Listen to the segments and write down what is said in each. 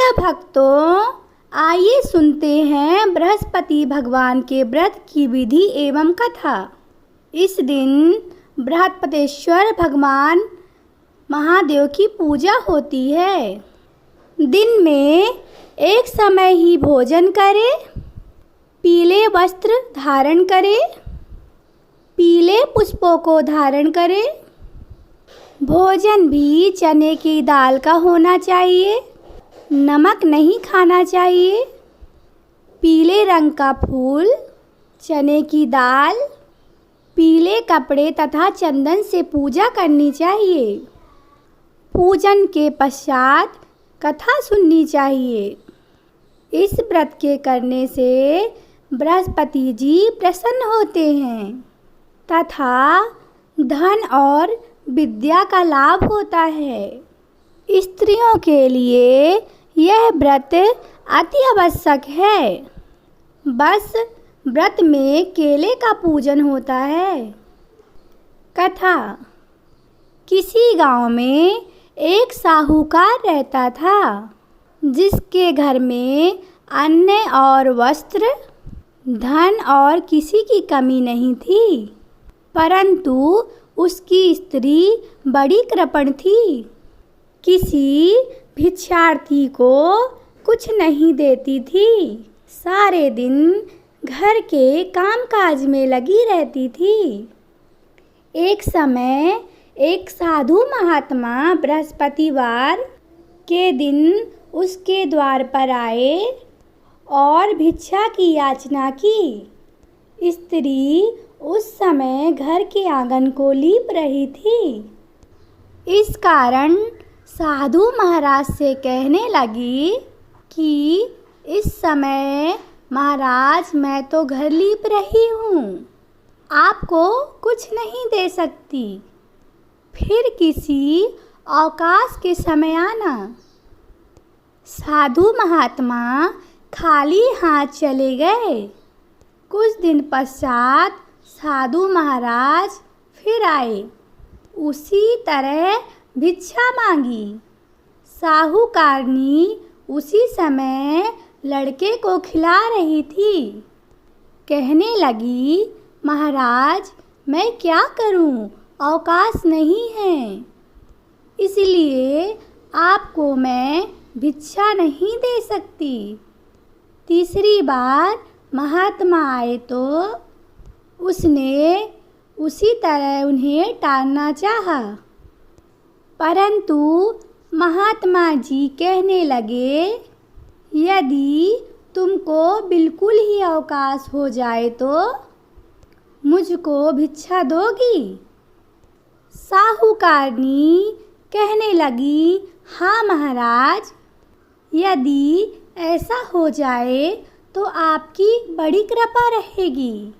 प्रिय भक्तों, आइए सुनते हैं बृहस्पति भगवान के व्रत की विधि एवं कथा। इस दिन बृहस्पतेश्वर भगवान महादेव की पूजा होती है। दिन में एक समय ही भोजन करें, पीले वस्त्र धारण करें, पीले पुष्पों को धारण करें। भोजन भी चने की दाल का होना चाहिए, नमक नहीं खाना चाहिए। पीले रंग का फूल, चने की दाल, पीले कपड़े तथा चंदन से पूजा करनी चाहिए। पूजन के पश्चात कथा सुननी चाहिए। इस व्रत के करने से बृहस्पति जी प्रसन्न होते हैं तथा धन और विद्या का लाभ होता है। स्त्रियों के लिए यह व्रत अति आवश्यक है। बस व्रत में केले का पूजन होता है। कथा। किसी गांव में एक साहूकार रहता था, जिसके घर में अन्न और वस्त्र, धन और किसी की कमी नहीं थी। परंतु उसकी स्त्री बड़ी कृपण थी, किसी भिक्षार्थी को कुछ नहीं देती थी। सारे दिन घर के कामकाज में लगी रहती थी। एक समय एक साधु महात्मा बृहस्पतिवार के दिन उसके द्वार पर आए और भिक्षा की याचना की। स्त्री उस समय घर के आंगन को लीप रही थी। इस कारण साधु महाराज से कहने लगी कि इस समय महाराज, मैं तो घर लीप रही हूँ, आपको कुछ नहीं दे सकती। फिर किसी अवकाश के समय आना। साधु महात्मा खाली हाथ चले गए। कुछ दिन पश्चात साधु महाराज फिर आए। उसी तरह भिक्षा मांगी। साहूकारनी उसी समय लड़के को खिला रही थी। कहने लगी, महाराज, मैं क्या करूं, अवकाश नहीं है, इसलिए आपको मैं भिक्षा नहीं दे सकती। तीसरी बार महात्मा आए तो उसने उसी तरह उन्हें टालना चाहा। परंतु महात्मा जी कहने लगे, यदि तुमको बिल्कुल ही अवकाश हो जाए तो मुझको भिक्षा दोगी? साहूकारनी कहने लगी, हाँ महाराज, यदि ऐसा हो जाए तो आपकी बड़ी कृपा रहेगी।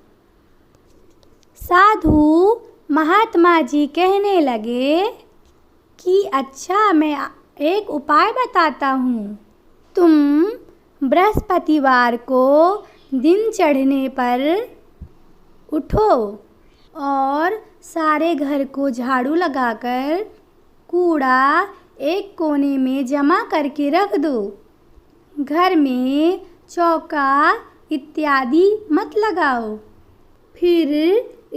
साधु महात्मा जी कहने लगे कि अच्छा, मैं एक उपाय बताता हूँ। तुम बृहस्पतिवार को दिन चढ़ने पर उठो और सारे घर को झाड़ू लगाकर कूड़ा एक कोने में जमा करके रख दो। घर में चौका इत्यादि मत लगाओ। फिर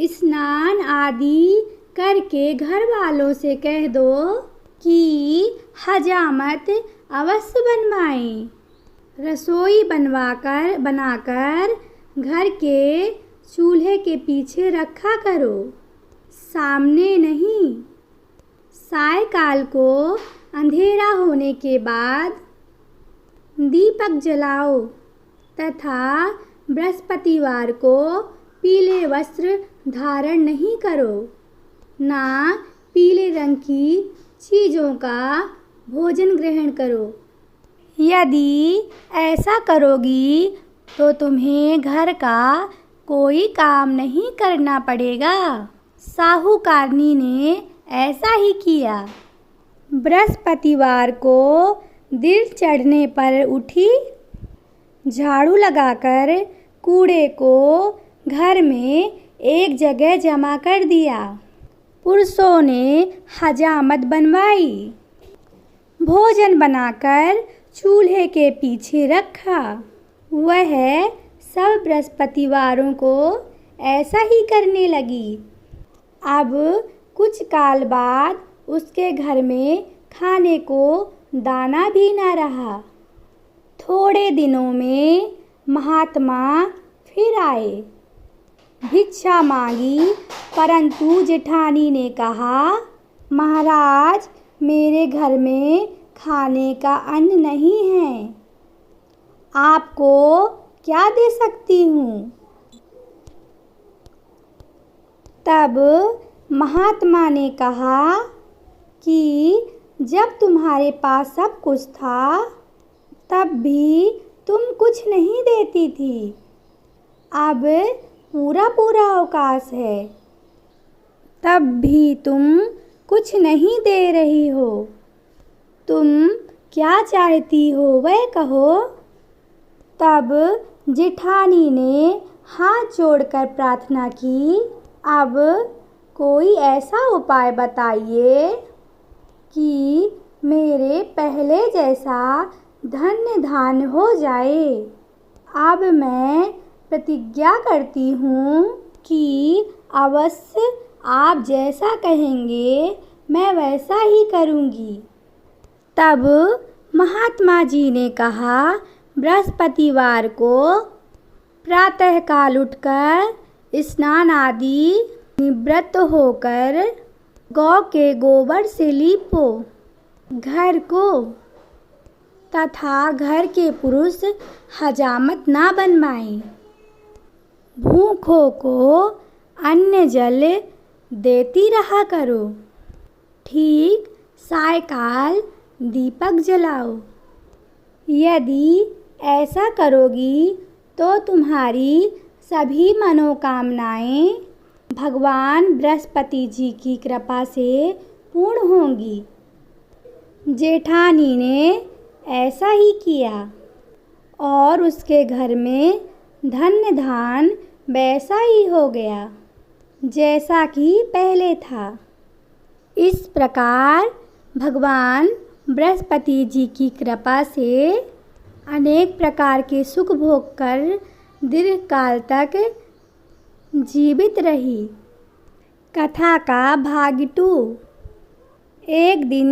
स्नान आदि करके घर वालों से कह दो कि हजामत अवश्य बनवाएं। रसोई बनाकर घर के चूल्हे के पीछे रखा करो, सामने नहीं। सायंकाल को अंधेरा होने के बाद दीपक जलाओ तथा बृहस्पतिवार को पीले वस्त्र धारण नहीं करो, ना पीले रंग की चीज़ों का भोजन ग्रहण करो। यदि ऐसा करोगी तो तुम्हें घर का कोई काम नहीं करना पड़ेगा। साहूकारनी ने ऐसा ही किया। बृहस्पतिवार को दिन चढ़ने पर उठी, झाड़ू लगाकर कूड़े को घर में एक जगह जमा कर दिया। पुरुषों ने हजामत बनवाई। भोजन बनाकर चूल्हे के पीछे रखा। वह सब बृहस्पतिवारों को ऐसा ही करने लगी। अब कुछ काल बाद उसके घर में खाने को दाना भी न रहा। थोड़े दिनों में महात्मा फिर आए, भिक्षा मांगी, परंतु जेठानी ने कहा, महाराज, मेरे घर में खाने का अन्न नहीं है, आपको क्या दे सकती हूँ। तब महात्मा ने कहा कि जब तुम्हारे पास सब कुछ था तब भी तुम कुछ नहीं देती थी, अब पूरा पूरा अवकाश है तब भी तुम कुछ नहीं दे रही हो। तुम क्या चाहती हो वह कहो। तब जेठानी ने हाथ जोड़कर प्रार्थना की, अब कोई ऐसा उपाय बताइए कि मेरे पहले जैसा धन्य धान्य हो जाए। अब मैं प्रतिज्ञा करती हूँ कि अवश्य आप जैसा कहेंगे मैं वैसा ही करूँगी। तब महात्मा जी ने कहा, बृहस्पतिवार को प्रातःकाल उठकर स्नान आदि निवृत्त होकर गौ के गोबर से लीपो घर को, तथा घर के पुरुष हजामत ना बनवाएं। भूखों को अन्न जल देती रहा करो। ठीक सायकाल दीपक जलाओ। यदि ऐसा करोगी तो तुम्हारी सभी मनोकामनाएं भगवान बृहस्पति जी की कृपा से पूर्ण होंगी। जेठानी ने ऐसा ही किया और उसके घर में धन्य धान वैसा ही हो गया जैसा कि पहले था। इस प्रकार भगवान बृहस्पति जी की कृपा से अनेक प्रकार के सुख भोग कर दीर्घ काल तक जीवित रही। कथा का भाग 2। एक दिन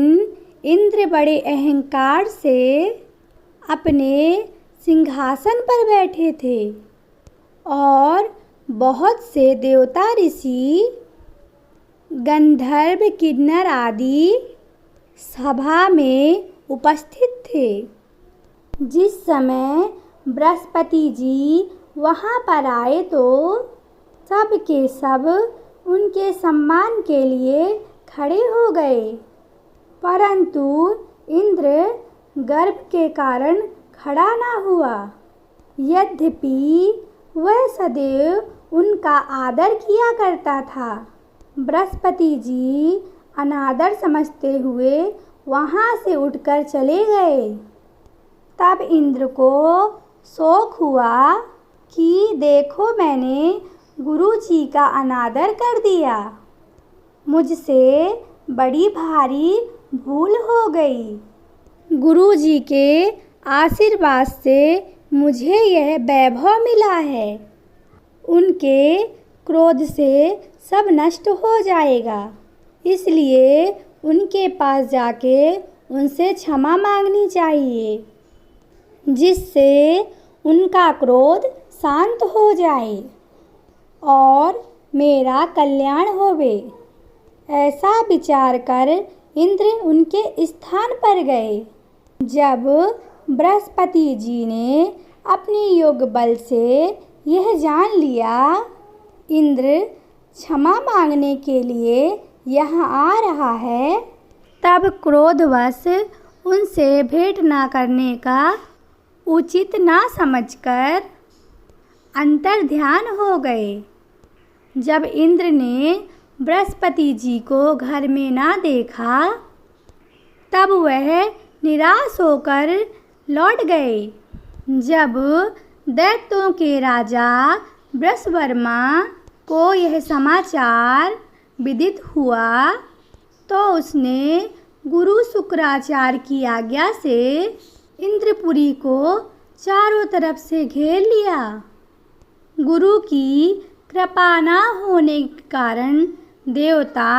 इंद्र बड़े अहंकार से अपने सिंहासन पर बैठे थे और बहुत से देवता, ऋषि, गंधर्व, किन्नर आदि सभा में उपस्थित थे। जिस समय बृहस्पति जी वहाँ पर आए तो सब के सब उनके सम्मान के लिए खड़े हो गए, परंतु इंद्र गर्व के कारण खड़ा न हुआ। यद्यपि वह सदैव उनका आदर किया करता था। बृहस्पति जी अनादर समझते हुए वहाँ से उठकर चले गए। तब इंद्र को शौक हुआ कि देखो, मैंने गुरु जी का अनादर कर दिया, मुझसे बड़ी भारी भूल हो गई। गुरु जी के आशीर्वाद से मुझे यह वैभव मिला है, उनके क्रोध से सब नष्ट हो जाएगा, इसलिए उनके पास जाके उनसे क्षमा मांगनी चाहिए, जिससे उनका क्रोध शांत हो जाए और मेरा कल्याण होवे। ऐसा विचार कर इंद्र उनके स्थान पर गए। जब बृहस्पति जी ने अपने योग बल से यह जान लिया इंद्र क्षमा मांगने के लिए यहाँ आ रहा है, तब क्रोधवश उनसे भेंट ना करने का उचित ना समझकर अंतर्ध्यान हो गए। जब इंद्र ने बृहस्पति जी को घर में ना देखा, तब वह निराश होकर लौट गए। जब दैत्यों के राजा वृषवर्मा को यह समाचार विदित हुआ, तो उसने गुरु शुक्राचार्य की आज्ञा से इंद्रपुरी को चारों तरफ से घेर लिया। गुरु की कृपा न होने के कारण देवता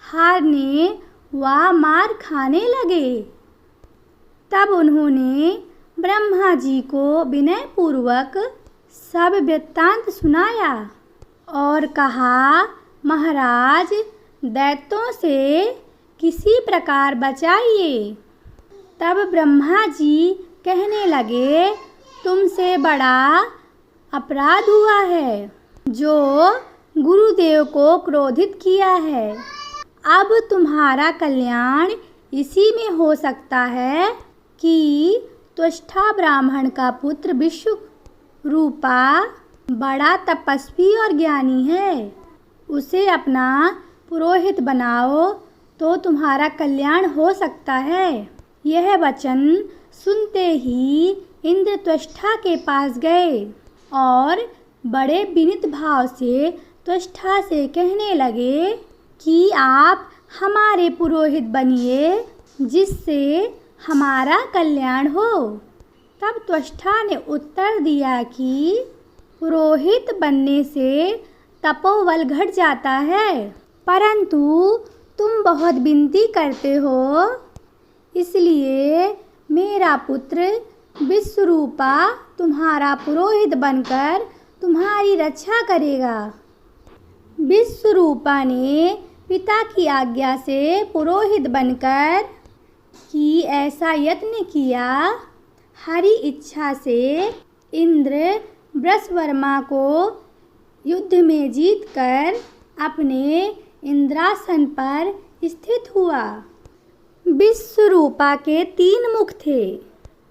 हारने व मार खाने लगे। तब उन्होंने ब्रह्मा जी को विनय पूर्वक सब वृत्तांत सुनाया और कहा, महाराज, दैत्यों से किसी प्रकार बचाइए। तब ब्रह्मा जी कहने लगे, तुमसे बड़ा अपराध हुआ है जो गुरुदेव को क्रोधित किया है। अब तुम्हारा कल्याण इसी में हो सकता है कि त्वष्टा ब्राह्मण का पुत्र विश्वरूपा बड़ा तपस्वी और ज्ञानी है, उसे अपना पुरोहित बनाओ तो तुम्हारा कल्याण हो सकता है। यह वचन सुनते ही इंद्र त्वष्टा के पास गए और बड़े विनीत भाव से त्वष्टा से कहने लगे कि आप हमारे पुरोहित बनिए जिससे हमारा कल्याण हो। तब त्वष्टा ने उत्तर दिया कि पुरोहित बनने से तपोबल घट जाता है, परंतु तुम बहुत विनती करते हो, इसलिए मेरा पुत्र विश्वरूपा तुम्हारा पुरोहित बनकर तुम्हारी रक्षा करेगा। विश्वरूपा ने पिता की आज्ञा से पुरोहित बनकर कि ऐसा यत्न किया। हरि इच्छा से इंद्र वृषवर्मा को युद्ध में जीतकर अपने इंद्रासन पर स्थित हुआ। विश्वरूपा के 3 मुख थे।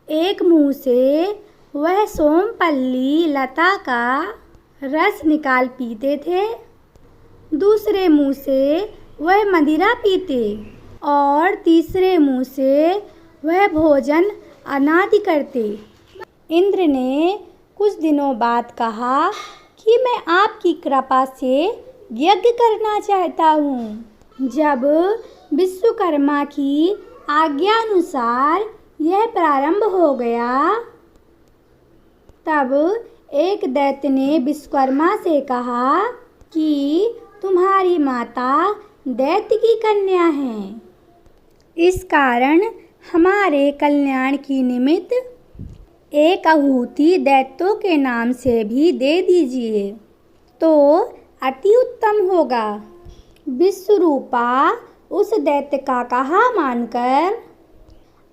एक मुंह से वह सोमपल्ली लता का रस निकाल पीते थे, दूसरे मुंह से वह मदिरा पीते और तीसरे मुंह से वह भोजन अनादि करते। इंद्र ने कुछ दिनों बाद कहा कि मैं आपकी कृपा से यज्ञ करना चाहता हूँ। जब विश्वकर्मा की आज्ञानुसार यह प्रारंभ हो गया, तब एक दैत्य ने विश्वकर्मा से कहा कि तुम्हारी माता दैत्य की कन्या है, इस कारण हमारे कल्याण की निमित्त एक आहुति दैत्यों के नाम से भी दे दीजिए तो अति उत्तम होगा। विश्वरूपा उस दैत्य का कहा मानकर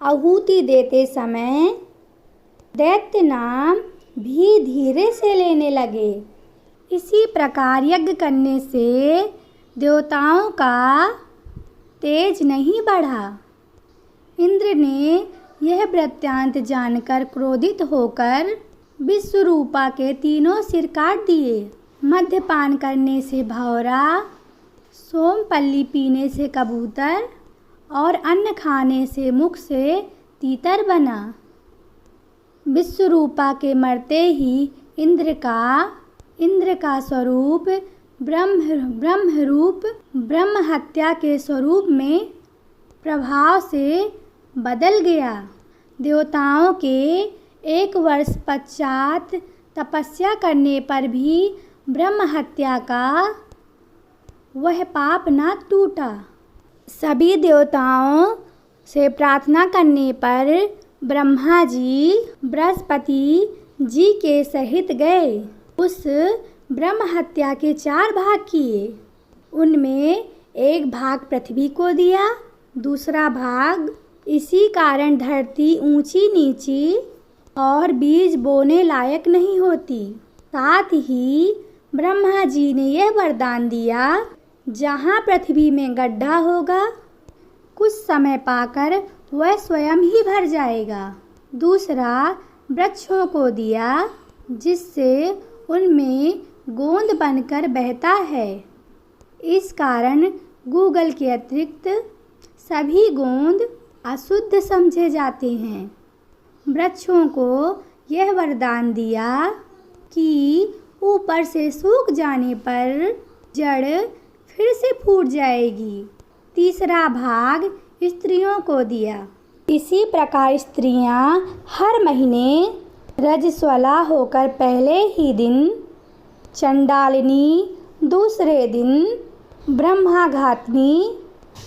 आहुति देते समय दैत्य नाम भी धीरे से लेने लगे। इसी प्रकार यज्ञ करने से देवताओं का तेज नहीं बढ़ा। इंद्र ने यह वृत्तांत जानकर क्रोधित होकर विश्वरूपा के 3 सिर काट दिए। मद्यपान करने से भौरा, सोमपल्ली पीने से कबूतर और अन्न खाने से मुख से तीतर बना। विश्वरूपा के मरते ही इंद्र का स्वरूप ब्रह्मरूप ब्रह्म हत्या के स्वरूप में प्रभाव से बदल गया। देवताओं के 1 वर्ष पश्चात तपस्या करने पर भी ब्रह्म हत्या का वह पाप न टूटा। सभी देवताओं से प्रार्थना करने पर ब्रह्मा जी बृहस्पति जी के सहित गए। उस ब्रह्म हत्या के 4 भाग किए। उनमें एक भाग पृथ्वी को दिया, दूसरा भाग इसी कारण धरती ऊंची नीची और बीज बोने लायक नहीं होती। साथ ही ब्रह्मा जी ने यह वरदान दिया, जहाँ पृथ्वी में गड्ढा होगा कुछ समय पाकर वह स्वयं ही भर जाएगा। दूसरा वृक्षों को दिया, जिससे उनमें गोंद बनकर बहता है। इस कारण गूगल के अतिरिक्त सभी गोंद अशुद्ध समझे जाते हैं। वृक्षों को यह वरदान दिया कि ऊपर से सूख जाने पर जड़ फिर से फूट जाएगी। तीसरा भाग स्त्रियों को दिया, इसी प्रकार स्त्रियां हर महीने रजस्वला होकर पहले ही दिन चंडालिनी, दूसरे दिन ब्रह्माघातिनी,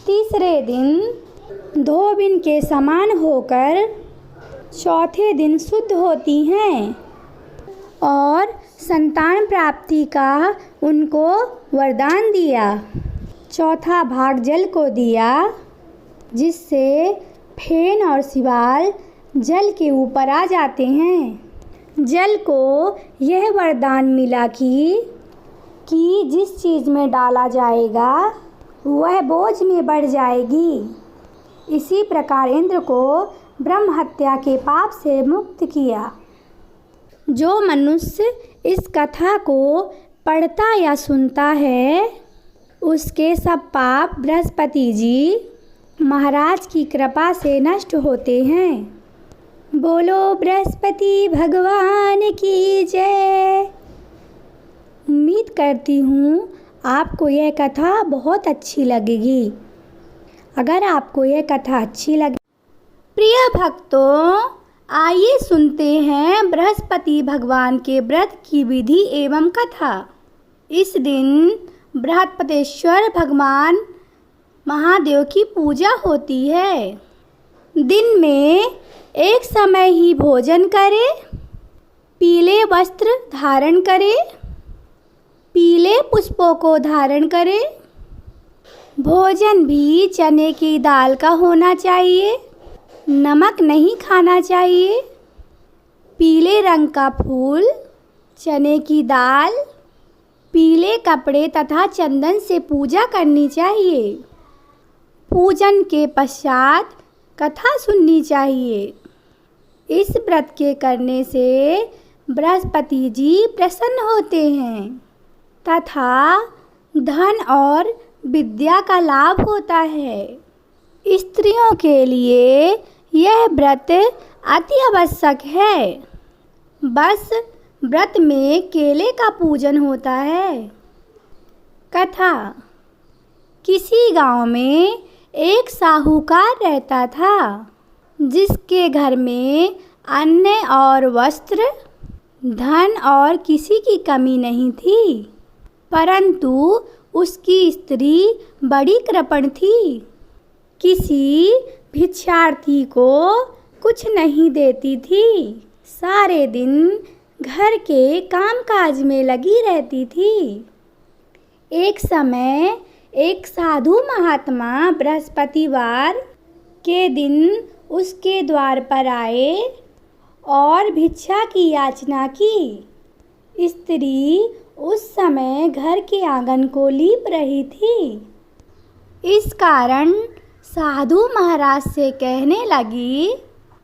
तीसरे दिन धोबिन के समान होकर चौथे दिन शुद्ध होती हैं और संतान प्राप्ति का उनको वरदान दिया। चौथा भाग जल को दिया, जिससे फेन और शिवाल जल के ऊपर आ जाते हैं। जल को यह वरदान मिला कि जिस चीज़ में डाला जाएगा वह बोझ में बढ़ जाएगी। इसी प्रकार इंद्र को ब्रह्म हत्या के पाप से मुक्त किया। जो मनुष्य इस कथा को पढ़ता या सुनता है, उसके सब पाप बृहस्पति जी महाराज की कृपा से नष्ट होते हैं। बोलो बृहस्पति भगवान की जय। उम्मीद करती हूँ आपको यह कथा बहुत अच्छी लगेगी। अगर आपको यह कथा अच्छी लगे, प्रिय भक्तों, आइए सुनते हैं बृहस्पति भगवान के व्रत की विधि एवं कथा। इस दिन बृहस्पतेश्वर भगवान महादेव की पूजा होती है। दिन में एक समय ही भोजन करें, पीले वस्त्र धारण करें, पीले पुष्पों को धारण करें। भोजन भी चने की दाल का होना चाहिए, नमक नहीं खाना चाहिए। पीले रंग का फूल, चने की दाल, पीले कपड़े तथा चंदन से पूजा करनी चाहिए। पूजन के पश्चात कथा सुननी चाहिए। इस व्रत के करने से बृहस्पति जी प्रसन्न होते हैं तथा धन और विद्या का लाभ होता है। स्त्रियों के लिए यह व्रत अति आवश्यक है। बस व्रत में केले का पूजन होता है। कथा। किसी गांव में एक साहूकार रहता था, जिसके घर में अन्न और वस्त्र, धन और किसी की कमी नहीं थी। परंतु उसकी स्त्री बड़ी कृपण थी, किसी भिक्षार्थी को कुछ नहीं देती थी। सारे दिन घर के कामकाज में लगी रहती थी। एक समय एक साधु महात्मा बृहस्पतिवार के दिन उसके द्वार पर आए और भिक्षा की याचना की। स्त्री उस समय घर के आंगन को लीप रही थी। इस कारण साधु महाराज से कहने लगी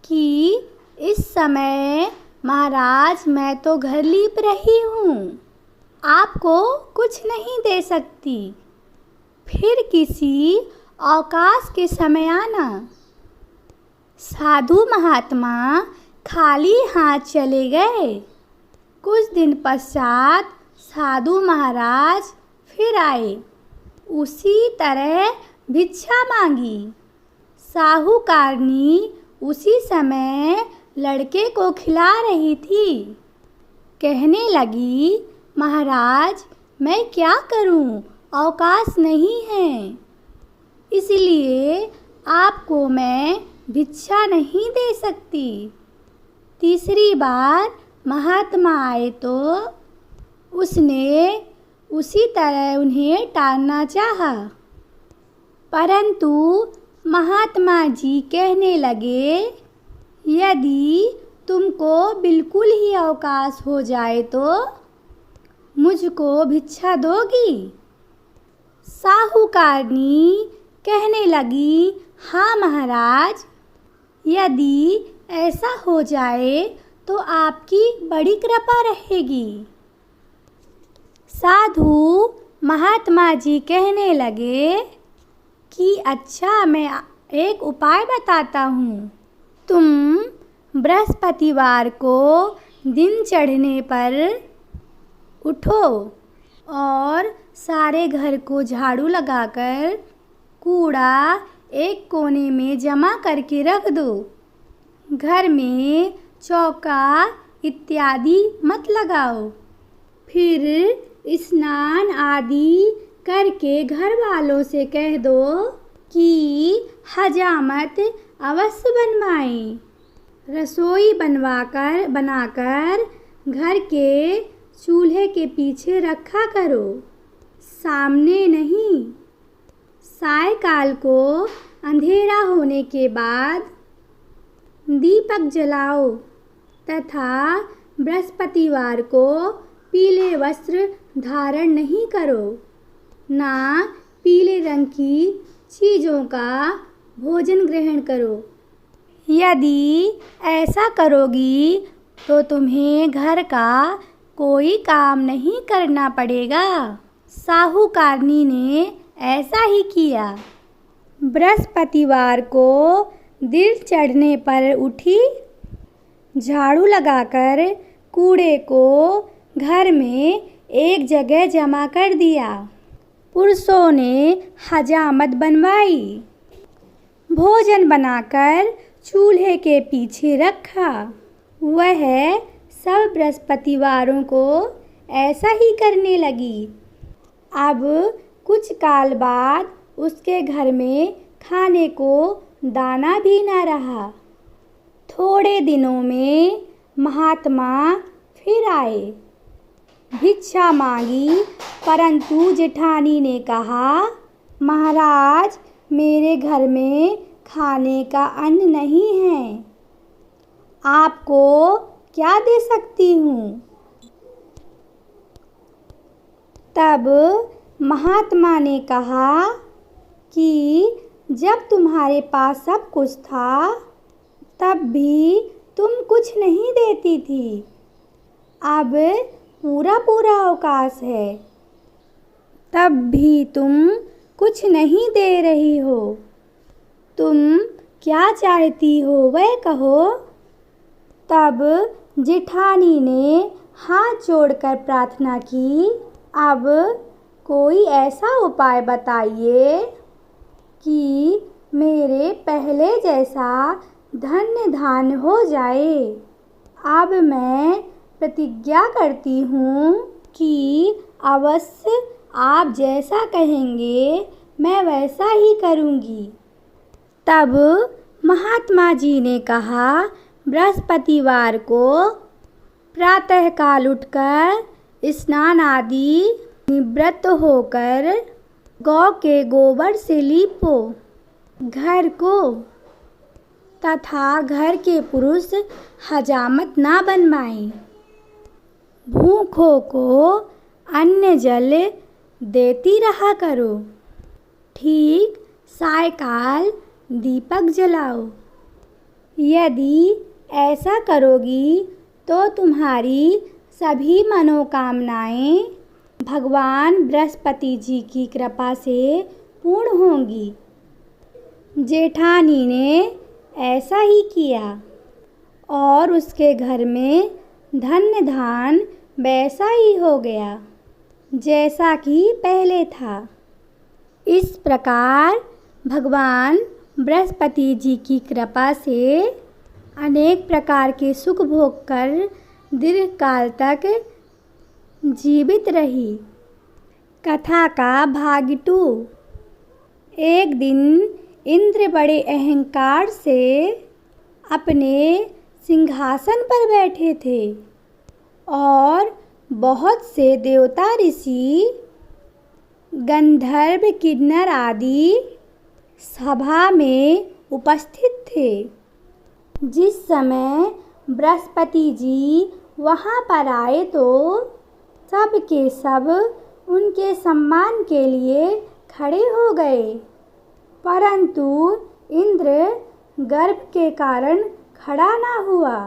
कि इस समय महाराज, मैं तो घर लीप रही हूँ, आपको कुछ नहीं दे सकती। फिर किसी अवकाश के समय आना। साधु महात्मा खाली हाथ चले गए। कुछ दिन पश्चात साधु महाराज फिर आए। उसी तरह भिक्षा मांगी। साहूकारनी उसी समय लड़के को खिला रही थी। कहने लगी, महाराज, मैं क्या करूं, अवकाश नहीं है, इसलिए आपको मैं भिक्षा नहीं दे सकती। तीसरी बार महात्मा आए तो उसने उसी तरह उन्हें टालना चाहा, परंतु महात्मा जी कहने लगे, यदि तुमको बिल्कुल ही अवकाश हो जाए तो मुझको भिक्षा दोगी? साहूकारनी कहने लगी, हाँ महाराज, यदि ऐसा हो जाए तो आपकी बड़ी कृपा रहेगी। साधु महात्मा जी कहने लगे कि अच्छा, मैं एक उपाय बताता हूँ। तुम बृहस्पतिवार को दिन चढ़ने पर उठो और सारे घर को झाड़ू लगाकर कूड़ा एक कोने में जमा करके रख दो। घर में चौका इत्यादि मत लगाओ। फिर स्नान आदि करके घर वालों से कह दो कि हजामत अवश्य बनवाएं। रसोई बनाकर घर के चूल्हे के पीछे रखा करो, सामने नहीं। सायंकाल को अंधेरा होने के बाद दीपक जलाओ तथा बृहस्पतिवार को पीले वस्त्र धारण नहीं करो, ना पीले रंग की चीज़ों का भोजन ग्रहण करो। यदि ऐसा करोगी तो तुम्हें घर का कोई काम नहीं करना पड़ेगा। साहूकारनी ने ऐसा ही किया। बृहस्पतिवार को दिन चढ़ने पर उठी, झाड़ू लगाकर कूड़े को घर में एक जगह जमा कर दिया। पुरुषों ने हजामत बनवाई, भोजन बनाकर चूल्हे के पीछे रखा। वह सब बृहस्पतिवारों को ऐसा ही करने लगी। अब कुछ काल बाद उसके घर में खाने को दाना भी न रहा। थोड़े दिनों में महात्मा फिर आए, भिक्षा मांगी, परंतु जेठानी ने कहा, महाराज मेरे घर में खाने का अन्न नहीं है, आपको क्या दे सकती हूँ। तब महात्मा ने कहा कि जब तुम्हारे पास सब कुछ था तब भी तुम कुछ नहीं देती थी, अब पूरा अवकाश है तब भी तुम कुछ नहीं दे रही हो। तुम क्या चाहती हो वह कहो। तब जेठानी ने हाथ जोड़कर प्रार्थना की, अब कोई ऐसा उपाय बताइए कि मेरे पहले जैसा धन्य धान्य हो जाए। अब मैं प्रतिज्ञा करती हूँ कि अवश्य आप जैसा कहेंगे मैं वैसा ही करूँगी। तब महात्मा जी ने कहा, बृहस्पतिवार को प्रातःकाल उठकर स्नान आदि निवृत्त होकर गौ के गोबर से लीपो घर को, तथा घर के पुरुष हजामत ना बनवाएं। भूखों को अन्न जल देती रहा करो। ठीक सायंकाल दीपक जलाओ। यदि ऐसा करोगी तो तुम्हारी सभी मनोकामनाएं भगवान बृहस्पति जी की कृपा से पूर्ण होंगी। जेठानी ने ऐसा ही किया और उसके घर में धन्य धान वैसा ही हो गया जैसा कि पहले था। इस प्रकार भगवान बृहस्पति जी की कृपा से अनेक प्रकार के सुख भोग कर दीर्घ काल तक जीवित रही। कथा का भाग 2। एक दिन इंद्र बड़े अहंकार से अपने सिंहासन पर बैठे थे और बहुत से देवता ऋषि गंधर्व किन्नर आदि सभा में उपस्थित थे। जिस समय बृहस्पति जी वहाँ पर आए तो सब के सब उनके सम्मान के लिए खड़े हो गए, परंतु इंद्र गर्व के कारण खड़ा ना हुआ।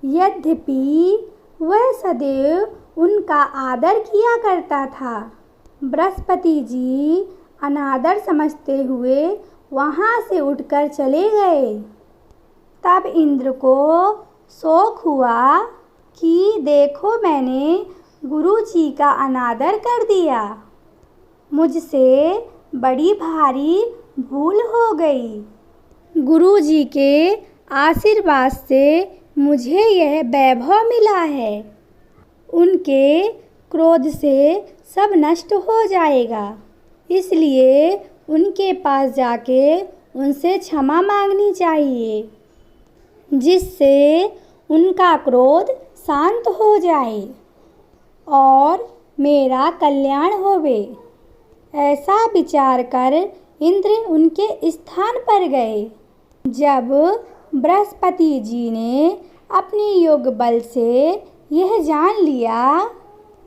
यद्यपि वह सदैव उनका आदर किया करता था। बृहस्पति जी अनादर समझते हुए वहाँ से उठकर चले गए। तब इंद्र को शौक हुआ कि देखो मैंने गुरु जी का अनादर कर दिया, मुझसे बड़ी भारी भूल हो गई। गुरुजी के आशीर्वाद से मुझे यह वैभव मिला है। उनके क्रोध से सब नष्ट हो जाएगा, इसलिए उनके पास जाके उनसे क्षमा मांगनी चाहिए, जिससे उनका क्रोध शांत हो जाए और मेरा कल्याण होवे। ऐसा विचार कर इंद्र उनके स्थान पर गए। जब बृहस्पति जी ने अपने योग बल से यह जान लिया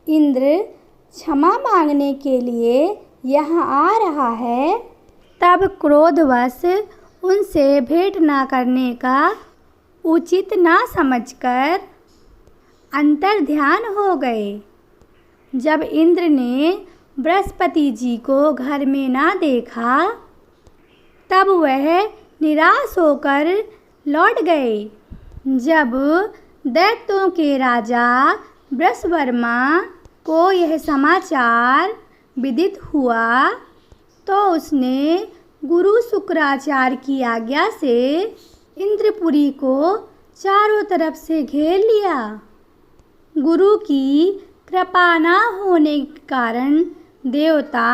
इंद्र क्षमा मांगने के लिए यहाँ आ रहा है, तब क्रोधवश उनसे भेंट न करने का उचित ना समझकर अंतर्ध्यान हो गए। जब इंद्र ने बृहस्पति जी को घर में ना देखा, तब वह निराश होकर लौट गए। जब दैत्यों के राजा वृषवर्मा को यह समाचार विदित हुआ, तो उसने गुरु शुक्राचार्य की आज्ञा से इंद्रपुरी को चारों तरफ से घेर लिया। गुरु की कृपा न होने के कारण देवता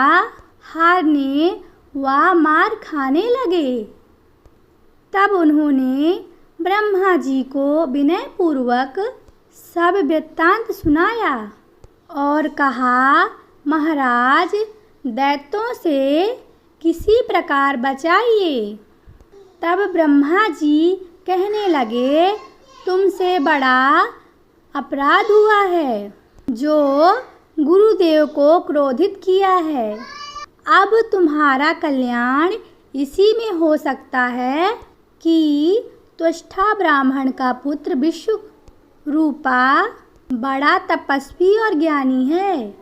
हारने व मार खाने लगे। तब उन्होंने ब्रह्मा जी को विनय पूर्वक सब वृत्तांत सुनाया और कहा, महाराज, दैत्यों से किसी प्रकार बचाइए। तब ब्रह्मा जी कहने लगे, तुमसे बड़ा अपराध हुआ है जो गुरुदेव को क्रोधित किया है। अब तुम्हारा कल्याण इसी में हो सकता है कि त्वष्टा ब्राह्मण का पुत्र विश्वरूपा बड़ा तपस्वी और ज्ञानी है,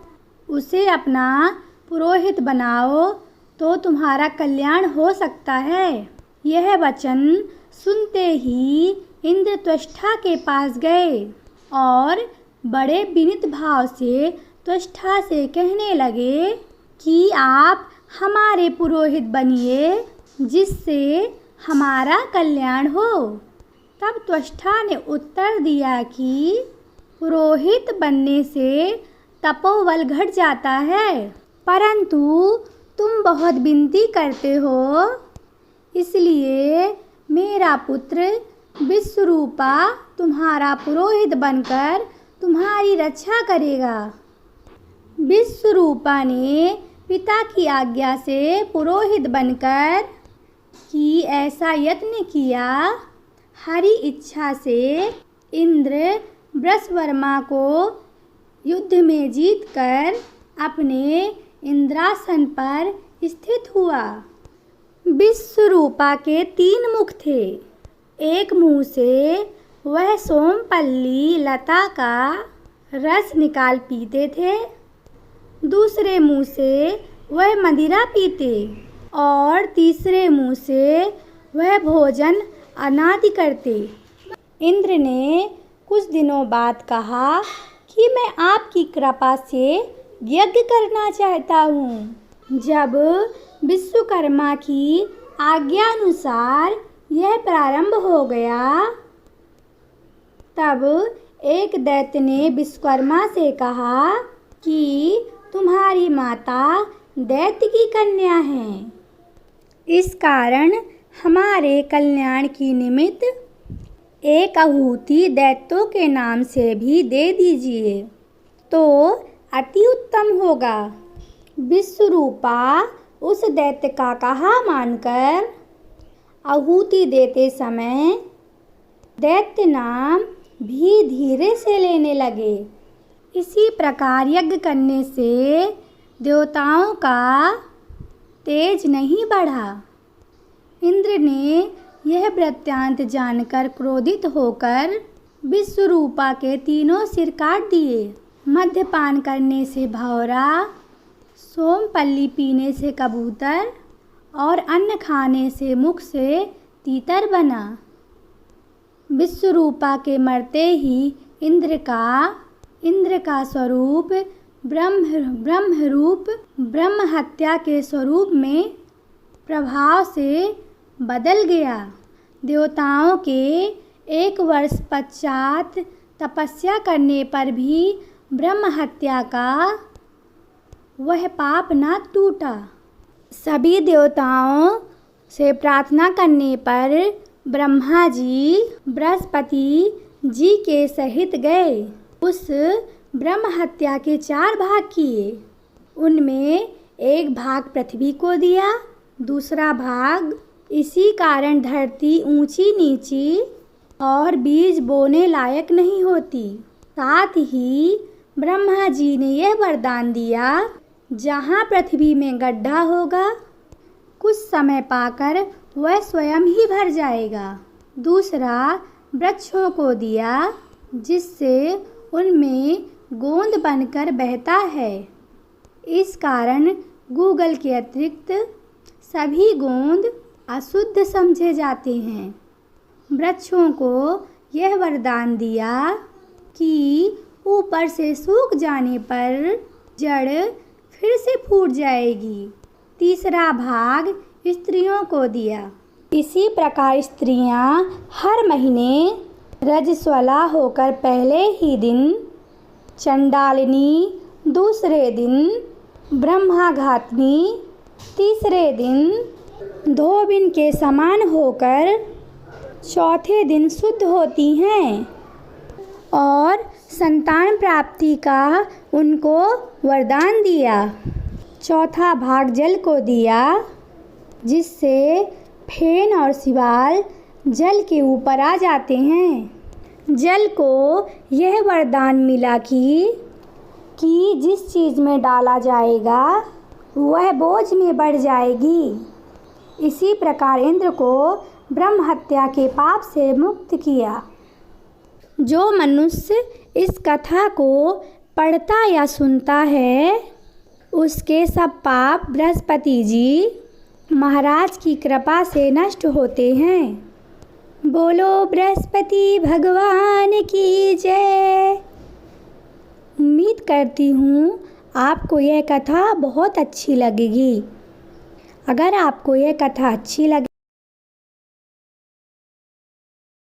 उसे अपना पुरोहित बनाओ तो तुम्हारा कल्याण हो सकता है। यह वचन सुनते ही इंद्र त्वष्टा के पास गए और बड़े विनीत भाव से त्वष्टा से कहने लगे कि आप हमारे पुरोहित बनिए, जिससे हमारा कल्याण हो। तब त्वष्टा ने उत्तर दिया कि पुरोहित बनने से तपोबल घट जाता है, परंतु तुम बहुत विनती करते हो, इसलिए मेरा पुत्र विश्वरूपा तुम्हारा पुरोहित बनकर तुम्हारी रक्षा करेगा। विश्वरूपा ने पिता की आज्ञा से पुरोहित बनकर कि ऐसा यत्न किया। हरि इच्छा से इंद्र वृषवर्मा को युद्ध में जीतकर अपने इंद्रासन पर स्थित हुआ। विश्वरूपा के 3 मुख थे। एक मुंह से वह सोमपल्ली लता का रस निकाल पीते थे, दूसरे मुंह से वह मदिरा पीते और तीसरे मुंह से वह भोजन अनादि करते। इंद्र ने कुछ दिनों बाद कहा कि मैं आपकी कृपा से यज्ञ करना चाहता हूँ। जब विश्वकर्मा की आज्ञा अनुसार यह प्रारंभ हो गया, तब एक दैत्य ने विश्वकर्मा से कहा कि तुम्हारी माता दैत्य की कन्या है, इस कारण हमारे कल्याण की निमित्त एक आहुति दैत्यों के नाम से भी दे दीजिए तो अति उत्तम होगा। विश्वरूपा उस दैत्य का कहा मानकर आहुति देते समय दैत्य नाम भी धीरे से लेने लगे। इसी प्रकार यज्ञ करने से देवताओं का तेज नहीं बढ़ा। इंद्र ने यह वृत्तांत जानकर क्रोधित होकर विश्वरूपा के 3 सिर काट दिए। मद्यपान करने से भौरा, सोमपल्ली पीने से कबूतर और अन्न खाने से मुख से तीतर बना। विश्वरूपा के मरते ही इंद्र का स्वरूप ब्रह्म हत्या के स्वरूप में प्रभाव से बदल गया। देवताओं के 1 वर्ष पश्चात तपस्या करने पर भी ब्रह्म हत्या का वह पाप न टूटा। सभी देवताओं से प्रार्थना करने पर ब्रह्मा जी बृहस्पति जी के सहित गए। उस ब्रह्म हत्या के 4 भाग किए। उनमें एक भाग पृथ्वी को दिया, दूसरा भाग इसी कारण धरती ऊंची नीची और बीज बोने लायक नहीं होती। साथ ही ब्रह्मा जी ने यह वरदान दिया, जहाँ पृथ्वी में गड्ढा होगा कुछ समय पाकर वह स्वयं ही भर जाएगा। दूसरा वृक्षों को दिया, जिससे उनमें गोंद बनकर बहता है। इस कारण गूगल के अतिरिक्त सभी गोंद अशुद्ध समझे जाते हैं। वृक्षों को यह वरदान दिया कि ऊपर से सूख जाने पर जड़ फिर से फूट जाएगी। तीसरा भाग स्त्रियों को दिया। इसी प्रकार स्त्रियां हर महीने रजस्वला होकर पहले ही दिन चंडालिनी, दूसरे दिन ब्रह्माघातिनी, तीसरे दिन धोबिन के समान होकर चौथे दिन शुद्ध होती हैं और संतान प्राप्ति का उनको वरदान दिया। चौथा भाग जल को दिया, जिससे फेन और शिवाल जल के ऊपर आ जाते हैं। जल को यह वरदान मिला कि जिस चीज़ में डाला जाएगा वह बोझ में बढ़ जाएगी। इसी प्रकार इंद्र को ब्रह्म हत्या के पाप से मुक्त किया। जो मनुष्य इस कथा को पढ़ता या सुनता है, उसके सब पाप बृहस्पति जी महाराज की कृपा से नष्ट होते हैं। बोलो बृहस्पति भगवान की जय। उम्मीद करती हूँ आपको यह कथा बहुत अच्छी लगेगी। अगर आपको यह कथा अच्छी लगे